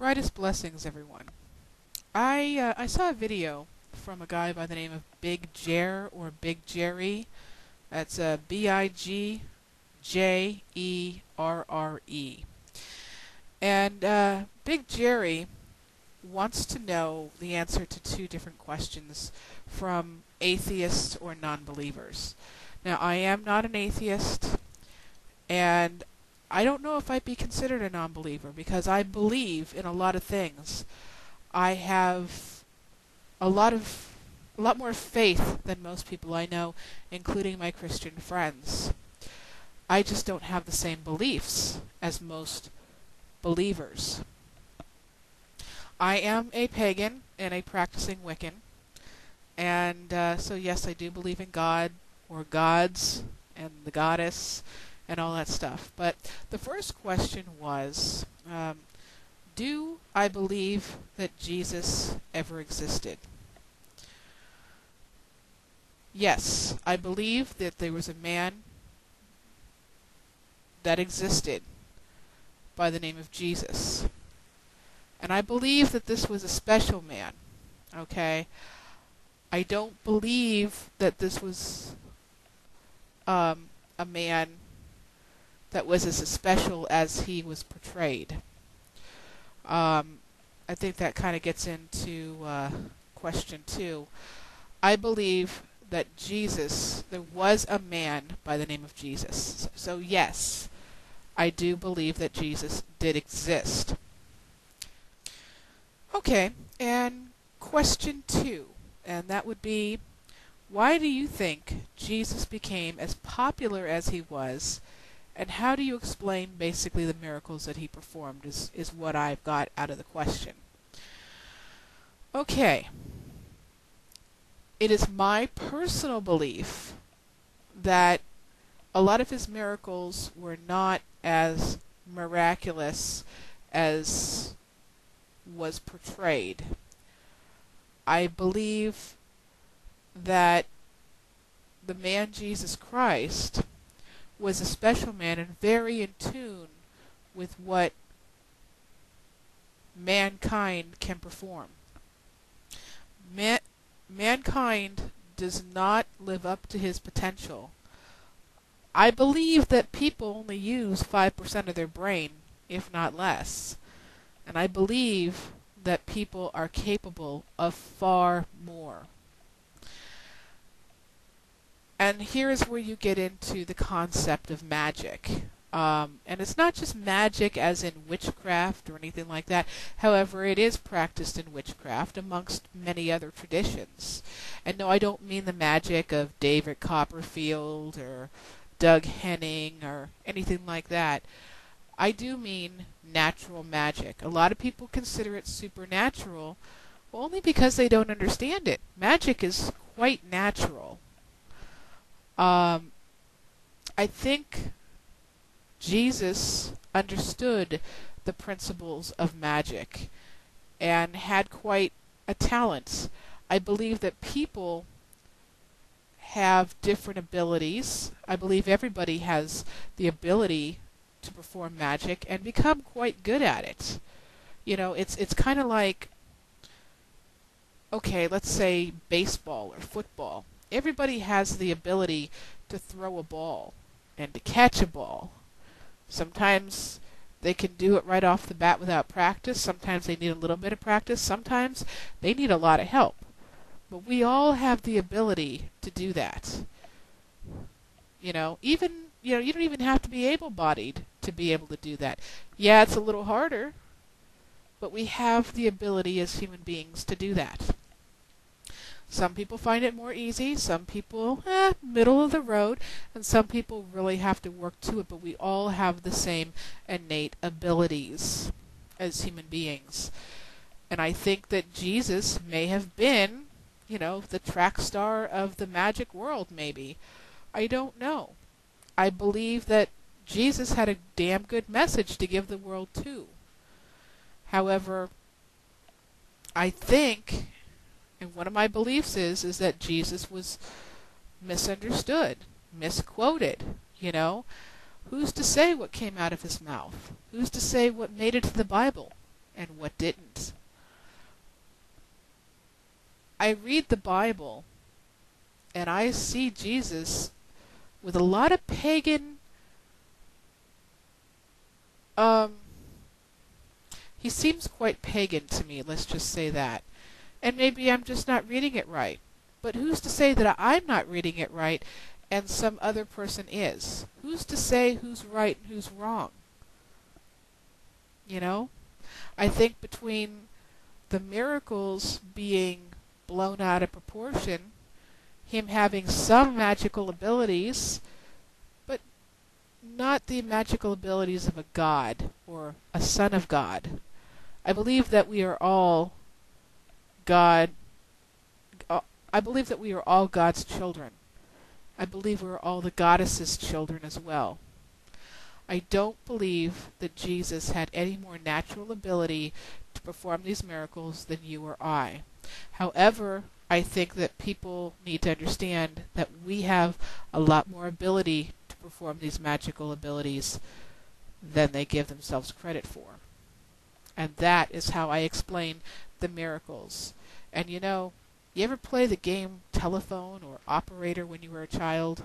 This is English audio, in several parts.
Brightest blessings, everyone. I saw a video from a guy by the name of Big Jer or Big Jerry. That's Bigjerre. And Big Jerry wants to know the answer to two different questions from atheists or non-believers. Now, I am not an atheist, and I don't know if I'd be considered a non-believer because I believe in a lot of things. I have a lot more faith than most people I know, including my Christian friends. I just don't have the same beliefs as most believers. I am a pagan and a practicing Wiccan, and so yes, I do believe in God or gods and the goddess and all that stuff. But the first question was, do I believe that Jesus ever existed? Yes, I believe that there was a man that existed by the name of Jesus. And I believe that this was a special man, okay? I don't believe that this was a man that was as special as he was portrayed. I think that kind of gets into question 2. I believe that there was a man by the name of Jesus. So yes, I do believe that Jesus did exist. Okay, and question 2, and that would be, why do you think Jesus became as popular as he was, and how do you explain basically the miracles that he performed is what I've got out of the question. Okay. It is my personal belief that a lot of his miracles were not as miraculous as was portrayed. I believe that the man Jesus Christ was a special man and very in tune with what mankind can perform. Mankind does not live up to his potential. I believe that people only use 5% of their brain, if not less. And I believe that people are capable of far more. And here is where you get into the concept of magic. And it's not just magic as in witchcraft or anything like that. However, it is practiced in witchcraft amongst many other traditions. And no, I don't mean the magic of David Copperfield or Doug Henning or anything like that. I do mean natural magic. A lot of people consider it supernatural, only because they don't understand it. Magic is quite natural. I think Jesus understood the principles of magic and had quite a talent. I believe that people have different abilities. I believe everybody has the ability to perform magic and become quite good at it. You know, it's kind of like, okay, let's say baseball or football. Everybody has the ability to throw a ball and to catch a ball. Sometimes they can do it right off the bat without practice. Sometimes they need a little bit of practice. Sometimes they need a lot of help. But we all have the ability to do that. You know, you don't even have to be able-bodied to be able to do that. Yeah, it's a little harder, but we have the ability as human beings to do that. Some people find it more easy, some people, middle of the road, and some people really have to work to it, but we all have the same innate abilities as human beings. And I think that Jesus may have been, the track star of the magic world, maybe. I don't know. I believe that Jesus had a damn good message to give the world too. However, I think, and one of my beliefs is that Jesus was misunderstood, misquoted, Who's to say what came out of his mouth? Who's to say what made it to the Bible? and what didn't. I read the Bible and I see Jesus with a lot of pagan, um, he seems quite pagan to me, let's just say that. And maybe I'm just not reading it right. But who's to say that I'm not reading it right and some other person is? Who's to say who's right and who's wrong? You know? I think between the miracles being blown out of proportion, him having some magical abilities, but not the magical abilities of a god or a son of God. I believe that we are all God. I believe that we are all God's children. I believe we're all the goddess's children as well. I don't believe that Jesus had any more natural ability to perform these miracles than you or I. However, I think that people need to understand that we have a lot more ability to perform these magical abilities than they give themselves credit for. And that is how I explain the miracles. And you ever play the game telephone or operator when you were a child?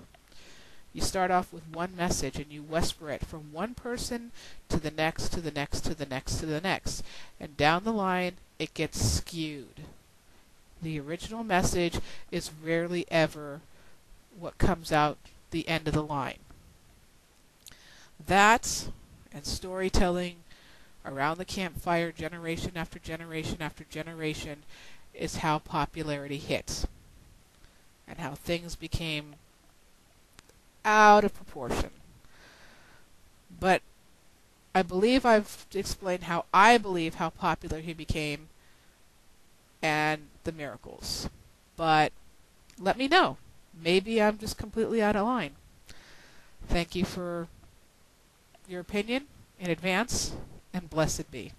You start off with one message and you whisper it from one person to the next, to the next, to the next, to the next. And down the line, it gets skewed. The original message is rarely ever what comes out the end of the line. That and storytelling around the campfire, generation after generation after generation, is how popularity hits and how things became out of proportion. But I believe I've explained how I believe how popular he became and the miracles. But let me know. Maybe I'm just completely out of line. Thank you for your opinion in advance, and blessed be.